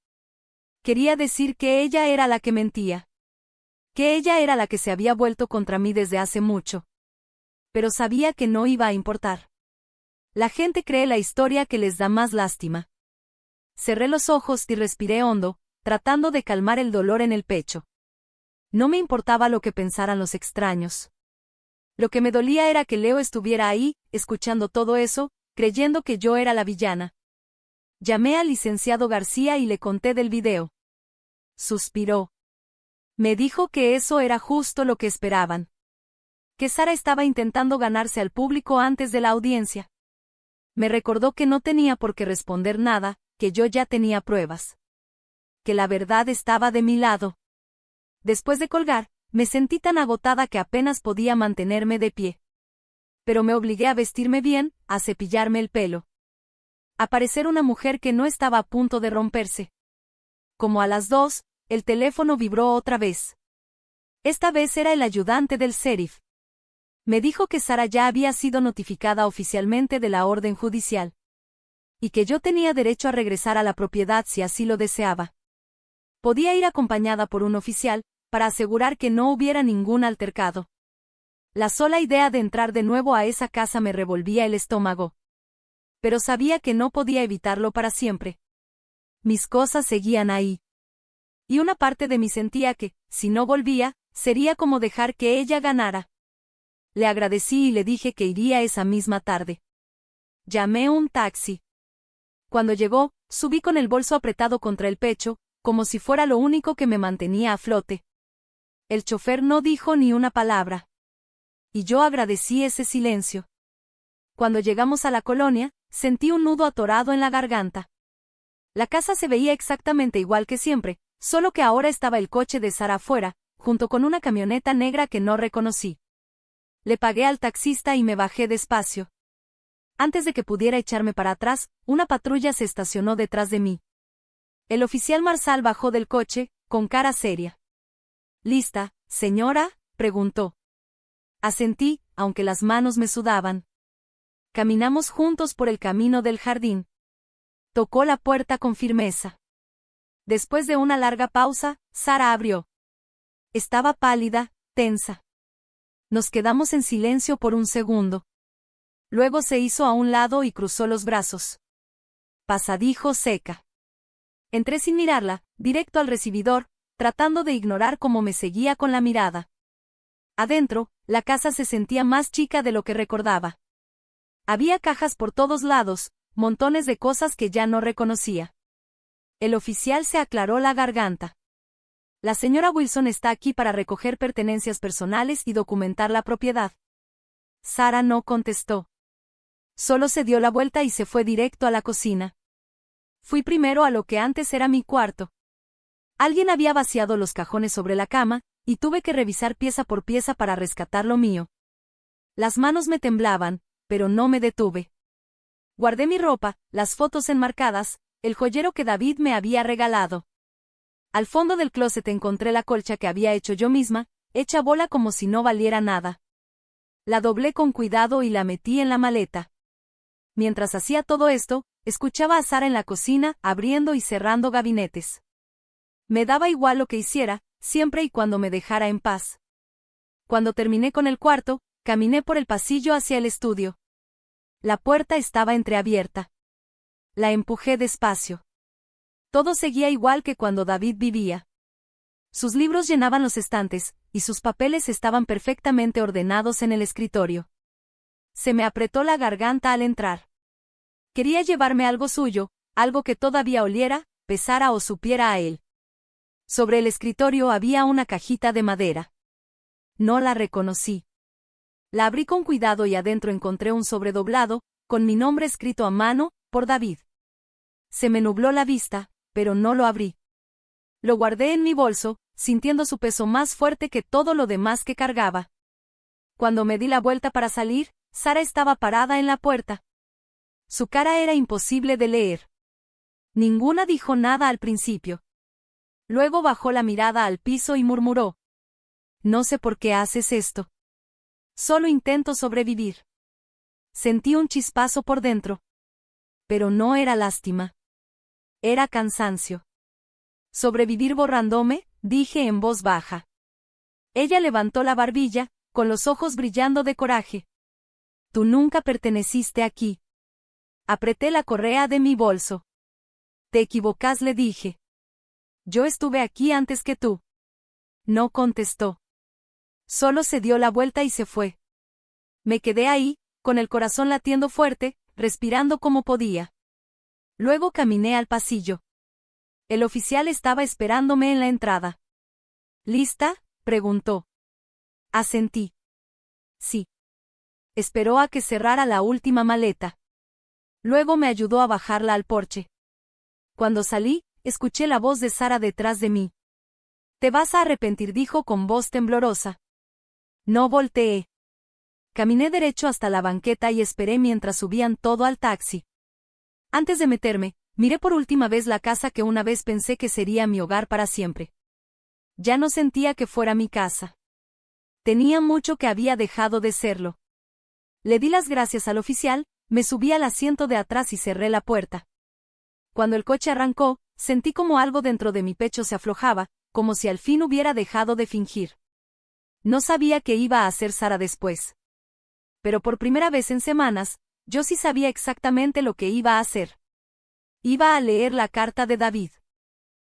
Quería decir que ella era la que mentía. Que ella era la que se había vuelto contra mí desde hace mucho. Pero sabía que no iba a importar. La gente cree la historia que les da más lástima. Cerré los ojos y respiré hondo, tratando de calmar el dolor en el pecho. No me importaba lo que pensaran los extraños. Lo que me dolía era que Leo estuviera ahí, escuchando todo eso, creyendo que yo era la villana. Llamé al licenciado García y le conté del video. Suspiró. Me dijo que eso era justo lo que esperaban. Que Sara estaba intentando ganarse al público antes de la audiencia. Me recordó que no tenía por qué responder nada, que yo ya tenía pruebas. Que la verdad estaba de mi lado. Después de colgar, me sentí tan agotada que apenas podía mantenerme de pie. Pero me obligué a vestirme bien, a cepillarme el pelo. A parecer una mujer que no estaba a punto de romperse. Como a las 2, el teléfono vibró otra vez. Esta vez era el ayudante del sheriff. Me dijo que Sara ya había sido notificada oficialmente de la orden judicial. Y que yo tenía derecho a regresar a la propiedad si así lo deseaba. Podía ir acompañada por un oficial, para asegurar que no hubiera ningún altercado. La sola idea de entrar de nuevo a esa casa me revolvía el estómago. Pero sabía que no podía evitarlo para siempre. Mis cosas seguían ahí. Y una parte de mí sentía que, si no volvía, sería como dejar que ella ganara. Le agradecí y le dije que iría esa misma tarde. Llamé un taxi. Cuando llegó, subí con el bolso apretado contra el pecho, como si fuera lo único que me mantenía a flote. El chofer no dijo ni una palabra. Y yo agradecí ese silencio. Cuando llegamos a la colonia, sentí un nudo atorado en la garganta. La casa se veía exactamente igual que siempre, solo que ahora estaba el coche de Sara afuera, junto con una camioneta negra que no reconocí. Le pagué al taxista y me bajé despacio. Antes de que pudiera echarme para atrás, una patrulla se estacionó detrás de mí. El oficial Marsal bajó del coche, con cara seria. ¿Lista, señora?, preguntó. Asentí, aunque las manos me sudaban. Caminamos juntos por el camino del jardín. Tocó la puerta con firmeza. Después de una larga pausa, Sara abrió. Estaba pálida, tensa. Nos quedamos en silencio por un segundo. Luego se hizo a un lado y cruzó los brazos. Pasadijo seca. Entré sin mirarla, directo al recibidor, tratando de ignorar cómo me seguía con la mirada. Adentro, la casa se sentía más chica de lo que recordaba. Había cajas por todos lados, montones de cosas que ya no reconocía. El oficial se aclaró la garganta. La señora Wilson está aquí para recoger pertenencias personales y documentar la propiedad. Sara no contestó. Solo se dio la vuelta y se fue directo a la cocina. Fui primero a lo que antes era mi cuarto. Alguien había vaciado los cajones sobre la cama, y tuve que revisar pieza por pieza para rescatar lo mío. Las manos me temblaban, pero no me detuve. Guardé mi ropa, las fotos enmarcadas, el joyero que David me había regalado. Al fondo del closet encontré la colcha que había hecho yo misma, hecha bola como si no valiera nada. La doblé con cuidado y la metí en la maleta. Mientras hacía todo esto, escuchaba a Sara en la cocina, abriendo y cerrando gabinetes. Me daba igual lo que hiciera, siempre y cuando me dejara en paz. Cuando terminé con el cuarto, caminé por el pasillo hacia el estudio. La puerta estaba entreabierta. La empujé despacio. Todo seguía igual que cuando David vivía. Sus libros llenaban los estantes, y sus papeles estaban perfectamente ordenados en el escritorio. Se me apretó la garganta al entrar. Quería llevarme algo suyo, algo que todavía oliera, pesara o supiera a él. Sobre el escritorio había una cajita de madera. No la reconocí. La abrí con cuidado y adentro encontré un sobre doblado, con mi nombre escrito a mano, por David. Se me nubló la vista, pero no lo abrí. Lo guardé en mi bolso, sintiendo su peso más fuerte que todo lo demás que cargaba. Cuando me di la vuelta para salir, Sara estaba parada en la puerta. Su cara era imposible de leer. Ninguna dijo nada al principio. Luego bajó la mirada al piso y murmuró. No sé por qué haces esto. Solo intento sobrevivir. Sentí un chispazo por dentro. Pero no era lástima. Era cansancio. ¿Sobrevivir borrándome?, dije en voz baja. Ella levantó la barbilla, con los ojos brillando de coraje. Tú nunca perteneciste aquí. Apreté la correa de mi bolso. Te equivocas, le dije. Yo estuve aquí antes que tú. No contestó. Solo se dio la vuelta y se fue. Me quedé ahí, con el corazón latiendo fuerte, respirando como podía. Luego caminé al pasillo. El oficial estaba esperándome en la entrada. ¿Lista?, preguntó. Asentí. Sí. Esperó a que cerrara la última maleta. Luego me ayudó a bajarla al porche. Cuando salí, escuché la voz de Sara detrás de mí. Te vas a arrepentir, dijo con voz temblorosa. No volteé. Caminé derecho hasta la banqueta y esperé mientras subían todo al taxi. Antes de meterme, miré por última vez la casa que una vez pensé que sería mi hogar para siempre. Ya no sentía que fuera mi casa. Tenía mucho que había dejado de serlo. Le di las gracias al oficial, me subí al asiento de atrás y cerré la puerta. Cuando el coche arrancó, sentí como algo dentro de mi pecho se aflojaba, como si al fin hubiera dejado de fingir. No sabía qué iba a hacer Sara después. Pero por primera vez en semanas, yo sí sabía exactamente lo que iba a hacer. Iba a leer la carta de David.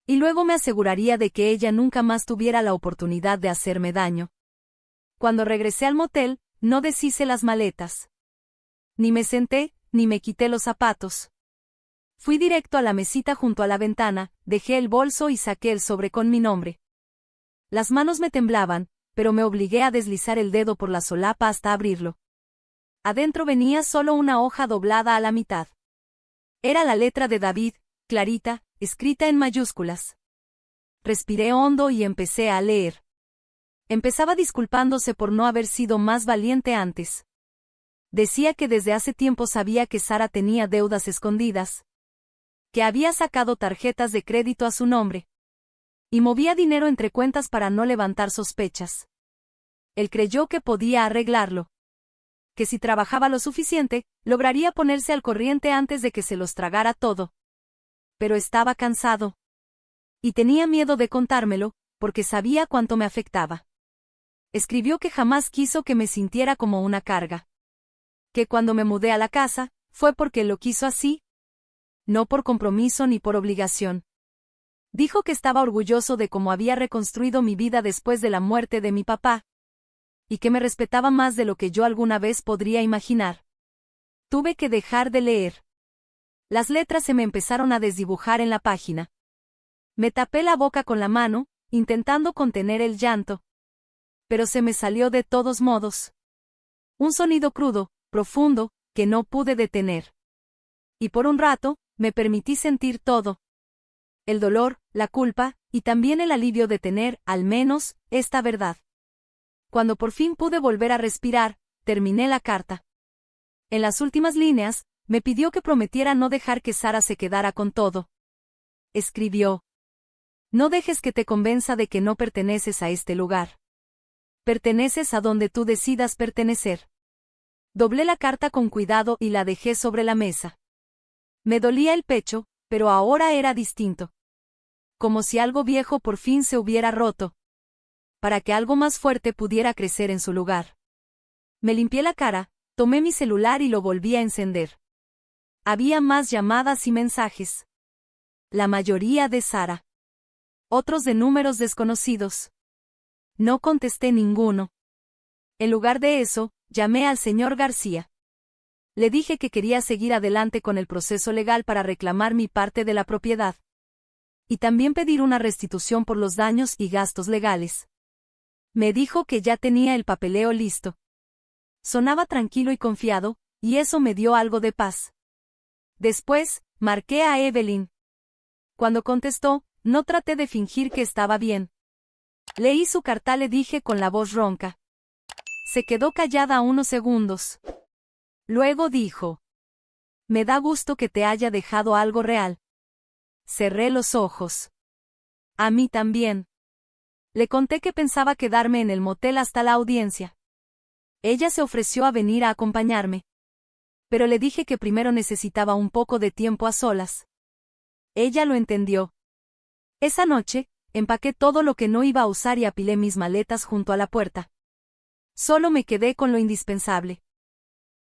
Y luego me aseguraría de que ella nunca más tuviera la oportunidad de hacerme daño. Cuando regresé al motel, no deshice las maletas. Ni me senté, ni me quité los zapatos. Fui directo a la mesita junto a la ventana, dejé el bolso y saqué el sobre con mi nombre. Las manos me temblaban, pero me obligué a deslizar el dedo por la solapa hasta abrirlo. Adentro venía solo una hoja doblada a la mitad. Era la letra de David, clarita, escrita en mayúsculas. Respiré hondo y empecé a leer. Empezaba disculpándose por no haber sido más valiente antes. Decía que desde hace tiempo sabía que Sara tenía deudas escondidas, que había sacado tarjetas de crédito a su nombre y movía dinero entre cuentas para no levantar sospechas. Él creyó que podía arreglarlo, que si trabajaba lo suficiente, lograría ponerse al corriente antes de que se los tragara todo. Pero estaba cansado. Y tenía miedo de contármelo, porque sabía cuánto me afectaba. Escribió que jamás quiso que me sintiera como una carga. Que cuando me mudé a la casa, fue porque lo quiso así, no por compromiso ni por obligación. Dijo que estaba orgulloso de cómo había reconstruido mi vida después de la muerte de mi papá, y que me respetaba más de lo que yo alguna vez podría imaginar. Tuve que dejar de leer. Las letras se me empezaron a desdibujar en la página. Me tapé la boca con la mano, intentando contener el llanto. Pero se me salió de todos modos. Un sonido crudo, profundo, que no pude detener. Y por un rato, me permití sentir todo. El dolor, la culpa, y también el alivio de tener, al menos, esta verdad. Cuando por fin pude volver a respirar, terminé la carta. En las últimas líneas, me pidió que prometiera no dejar que Sara se quedara con todo. Escribió: no dejes que te convenza de que no perteneces a este lugar. Perteneces a donde tú decidas pertenecer. Doblé la carta con cuidado y la dejé sobre la mesa. Me dolía el pecho, pero ahora era distinto. Como si algo viejo por fin se hubiera roto, para que algo más fuerte pudiera crecer en su lugar. Me limpié la cara, tomé mi celular y lo volví a encender. Había más llamadas y mensajes. La mayoría de Sara. Otros de números desconocidos. No contesté ninguno. En lugar de eso, llamé al señor García. Le dije que quería seguir adelante con el proceso legal para reclamar mi parte de la propiedad. Y también pedir una restitución por los daños y gastos legales. Me dijo que ya tenía el papeleo listo. Sonaba tranquilo y confiado, y eso me dio algo de paz. Después, marqué a Evelyn. Cuando contestó, no traté de fingir que estaba bien. Leí su carta, le dije con la voz ronca. Se quedó callada unos segundos. Luego dijo: me da gusto que te haya dejado algo real. Cerré los ojos. A mí también. Le conté que pensaba quedarme en el motel hasta la audiencia. Ella se ofreció a venir a acompañarme. Pero le dije que primero necesitaba un poco de tiempo a solas. Ella lo entendió. Esa noche, empaqué todo lo que no iba a usar y apilé mis maletas junto a la puerta. Solo me quedé con lo indispensable.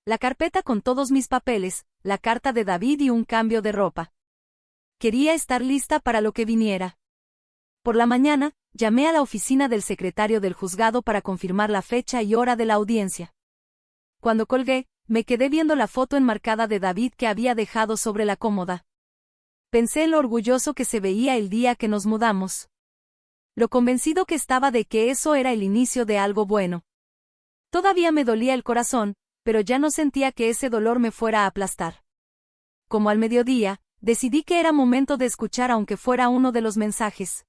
La carpeta con todos mis papeles, la carta de David y un cambio de ropa. Quería estar lista para lo que viniera. Por la mañana, llamé a la oficina del secretario del juzgado para confirmar la fecha y hora de la audiencia. Cuando colgué, me quedé viendo la foto enmarcada de David que había dejado sobre la cómoda. Pensé en lo orgulloso que se veía el día que nos mudamos. Lo convencido que estaba de que eso era el inicio de algo bueno. Todavía me dolía el corazón, pero ya no sentía que ese dolor me fuera a aplastar. Como al mediodía, decidí que era momento de escuchar aunque fuera uno de los mensajes.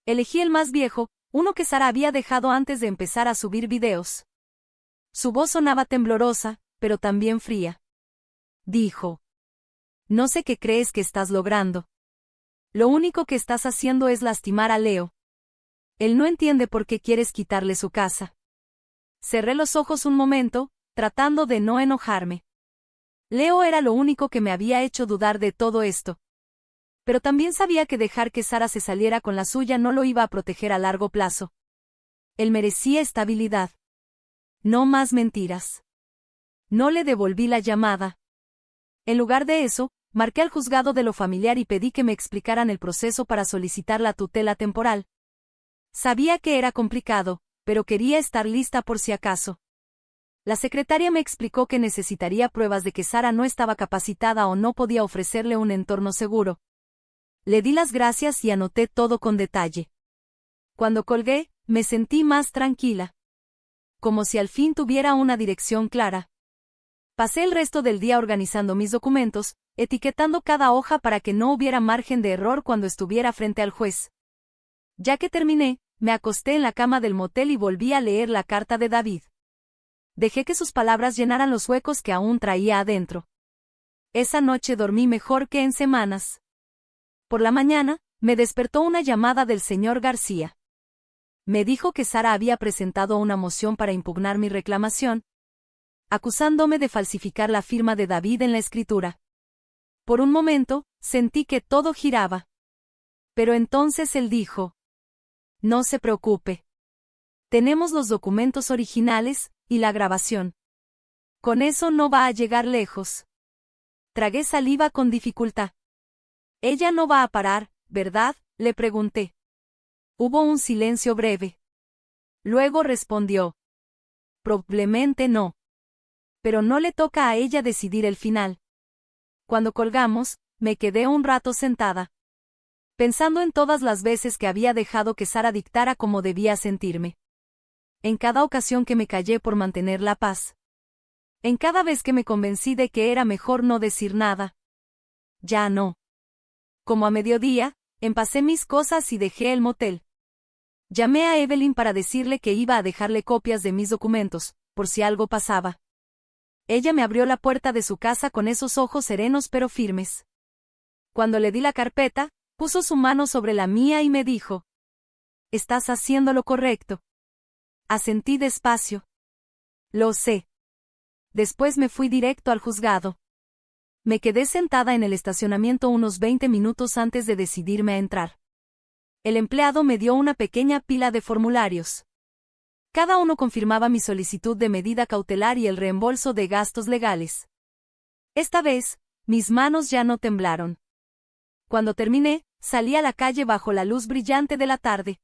Elegí el más viejo, uno que Sara había dejado antes de empezar a subir videos. Su voz sonaba temblorosa, pero también fría. Dijo: no sé qué crees que estás logrando. Lo único que estás haciendo es lastimar a Leo. Él no entiende por qué quieres quitarle su casa. Cerré los ojos un momento, tratando de no enojarme. Leo era lo único que me había hecho dudar de todo esto. Pero también sabía que dejar que Sara se saliera con la suya no lo iba a proteger a largo plazo. Él merecía estabilidad. No más mentiras. No le devolví la llamada. En lugar de eso, marqué al juzgado de lo familiar y pedí que me explicaran el proceso para solicitar la tutela temporal. Sabía que era complicado, pero quería estar lista por si acaso. La secretaria me explicó que necesitaría pruebas de que Sara no estaba capacitada o no podía ofrecerle un entorno seguro. Le di las gracias y anoté todo con detalle. Cuando colgué, me sentí más tranquila. Como si al fin tuviera una dirección clara. Pasé el resto del día organizando mis documentos, etiquetando cada hoja para que no hubiera margen de error cuando estuviera frente al juez. Ya que terminé, me acosté en la cama del motel y volví a leer la carta de David. Dejé que sus palabras llenaran los huecos que aún traía adentro. Esa noche dormí mejor que en semanas. Por la mañana, me despertó una llamada del señor García. Me dijo que Sara había presentado una moción para impugnar mi reclamación, acusándome de falsificar la firma de David en la escritura. Por un momento, sentí que todo giraba. Pero entonces él dijo: no se preocupe. Tenemos los documentos originales y la grabación. Con eso no va a llegar lejos. Tragué saliva con dificultad. Ella no va a parar, ¿verdad?, le pregunté. Hubo un silencio breve. Luego respondió: probablemente no. Pero no le toca a ella decidir el final. Cuando colgamos, me quedé un rato sentada, pensando en todas las veces que había dejado que Sara dictara cómo debía sentirme. En cada ocasión que me callé por mantener la paz. En cada vez que me convencí de que era mejor no decir nada. Ya no. Como a mediodía, empacé mis cosas y dejé el motel. Llamé a Evelyn para decirle que iba a dejarle copias de mis documentos, por si algo pasaba. Ella me abrió la puerta de su casa con esos ojos serenos pero firmes. Cuando le di la carpeta, puso su mano sobre la mía y me dijo: estás haciendo lo correcto. Asentí despacio. Lo sé. Después me fui directo al juzgado. Me quedé sentada en el estacionamiento unos 20 minutos antes de decidirme a entrar. El empleado me dio una pequeña pila de formularios. Cada uno confirmaba mi solicitud de medida cautelar y el reembolso de gastos legales. Esta vez, mis manos ya no temblaron. Cuando terminé, salí a la calle bajo la luz brillante de la tarde.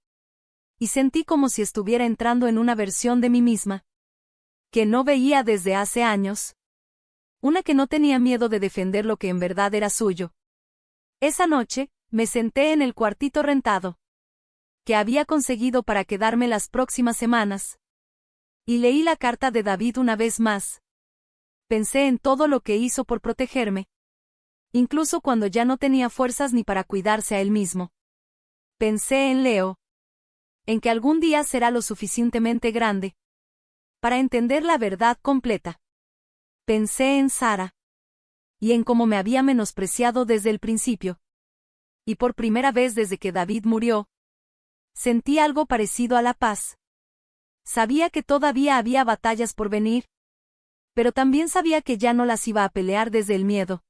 Y sentí como si estuviera entrando en una versión de mí misma, que no veía desde hace años. Una que no tenía miedo de defender lo que en verdad era suyo. Esa noche, me senté en el cuartito rentado, que había conseguido para quedarme las próximas semanas. Y leí la carta de David una vez más. Pensé en todo lo que hizo por protegerme. Incluso cuando ya no tenía fuerzas ni para cuidarse a él mismo. Pensé en Leo. En que algún día será lo suficientemente grande para entender la verdad completa. Pensé en Sara. Y en cómo me había menospreciado desde el principio. Y por primera vez desde que David murió, sentí algo parecido a la paz. Sabía que todavía había batallas por venir, pero también sabía que ya no las iba a pelear desde el miedo.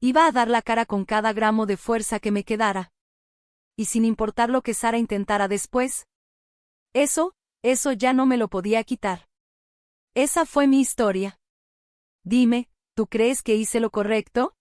Iba a dar la cara con cada gramo de fuerza que me quedara. Y sin importar lo que Sara intentara después, eso ya no me lo podía quitar. Esa fue mi historia. Dime, ¿tú crees que hice lo correcto?